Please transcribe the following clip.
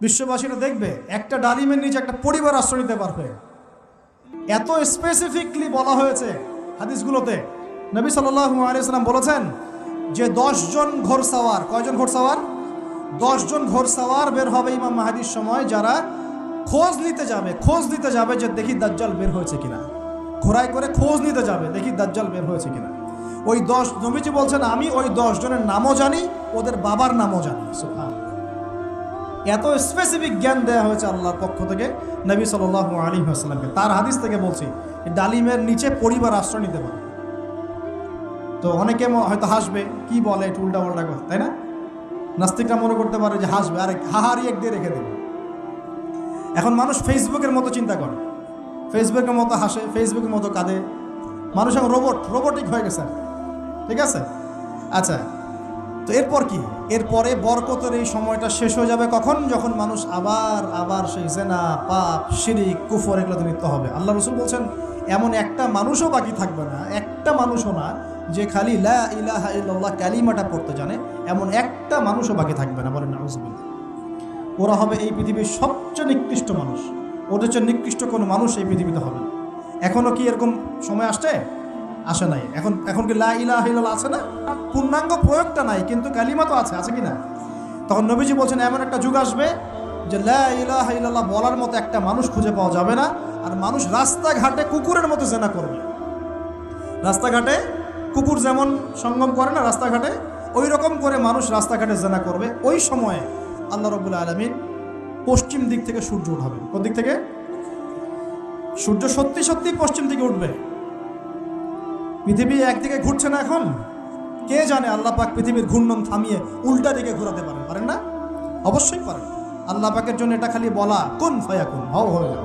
বিশ্ববাসীরা দেখবে একটা ডালিমের নিচে একটা পরিবার আশ্রয় নিতে পারবে। এত স্পেসিফিকলি বলা হয়েছে হাদিসগুলোতে। নবী সাল্লাল্লাহু আলাইহি ওয়াসাল্লাম বলেছেন যে 10 জন ঘোড়সাওয়ার, কয়জন ঘোড়সাওয়ার? 10 জন ঘোড়সাওয়ার বের হবে ইমাম মাহদির সময়, যারা খোঁজ নিতে যাবে যে দেখি দাজ্জাল বের হয়েছে কিনা। ঘোড়ায় করে খোঁজ নিতে যাবে, দেখি দাজ্জাল বের হয়েছে কিনা। ওই 10, নবীজি বলছেন আমি ওই 10 জনের নামও জানি, ওদের বাবার নামও জানি। সুবহানাল্লাহ। এত স্পেসিফিক জ্ঞান দেওয়া হয়েছে আল্লাহর পক্ষ থেকে নবী সাল্লাল্লাহু আলাইহি ওয়াসাল্লামকে। তার হাদিস থেকে বলছি, ডালিমের নিচে পরিবার আশ্রয় নিতে পারে। তো অনেকে হয়তো হাসবে, কি বলে একটু উল্টা পাল্টা কথা, তাই না? নাস্তিকরা মনে করতে পারে যে হাসবে, আরে হাহারি এক দিয়ে রেখে দেবে। এখন মানুষ ফেসবুকের মতো চিন্তা করে, ফেসবুকের মতো হাসে, ফেসবুকের মতো কাঁদে। মানুষ এখন রোবটিক হয়ে গেছে, ঠিক আছে? আচ্ছা, তো এরপর কি? এরপরে বরকতের এই সময়টা শেষ হয়ে যাবে কখন? যখন মানুষ আবার সেই জেনা, পাপ, শিরিক, কুফর এগুলোতে লিপ্ত হবে। আল্লাহ রাসূল বলছেন এমন একটা মানুষও বাকি থাকবে না, একটা মানুষও না যে খালি লা ইলাহা ইল্লাল্লাহ কালিমাটা পড়তে জানে, এমন একটা মানুষও বাকি থাকবে না। বলেন নাউযুবিল্লাহ। ওরা হবে এই পৃথিবীর সবচেয়ে নিকৃষ্ট মানুষ। ওদের চেয়ে নিকৃষ্ট কোনো মানুষ এই পৃথিবীতে হবে না। এখনও কি এরকম সময় আসে নাই? এখন কি লা ইলাহা ইল্লাল্লাহ আছে না? পূর্ণাঙ্গ প্রয়োগটা নাই, কিন্তু কালিমা তো আছে কি না? তখন নবীজি বলছেন এমন একটা যুগ আসবে যে লা ইলাহা ইল্লাল্লাহ বলার মতো একটা মানুষ খুঁজে পাওয়া যাবে না। আর মানুষ রাস্তাঘাটে কুকুরের মতো জেনা করবে। রাস্তাঘাটে কুকুর যেমন সঙ্গম করে না রাস্তাঘাটে, ওই রকম করে মানুষ রাস্তাঘাটে জেনা করবে। ওই সময়ে আল্লাহ রাব্বুল আলামিন পশ্চিম দিক থেকে সূর্য উঠাবে। কোন দিক থেকে? সূর্য সত্যি সত্যি পশ্চিম দিকে উঠবে। পৃথিবী একদিকে ঘুরছে না এখন, কে জানে আল্লাহ পাক পৃথিবীর ঘূর্ণন থামিয়ে উল্টা দিকে ঘোরাতে পারেন না? অবশ্যই পারেন। আল্লাহ পাকের জন্য এটা খালি বলা, কুন ফায়াকুন, হও হয়ে যাও।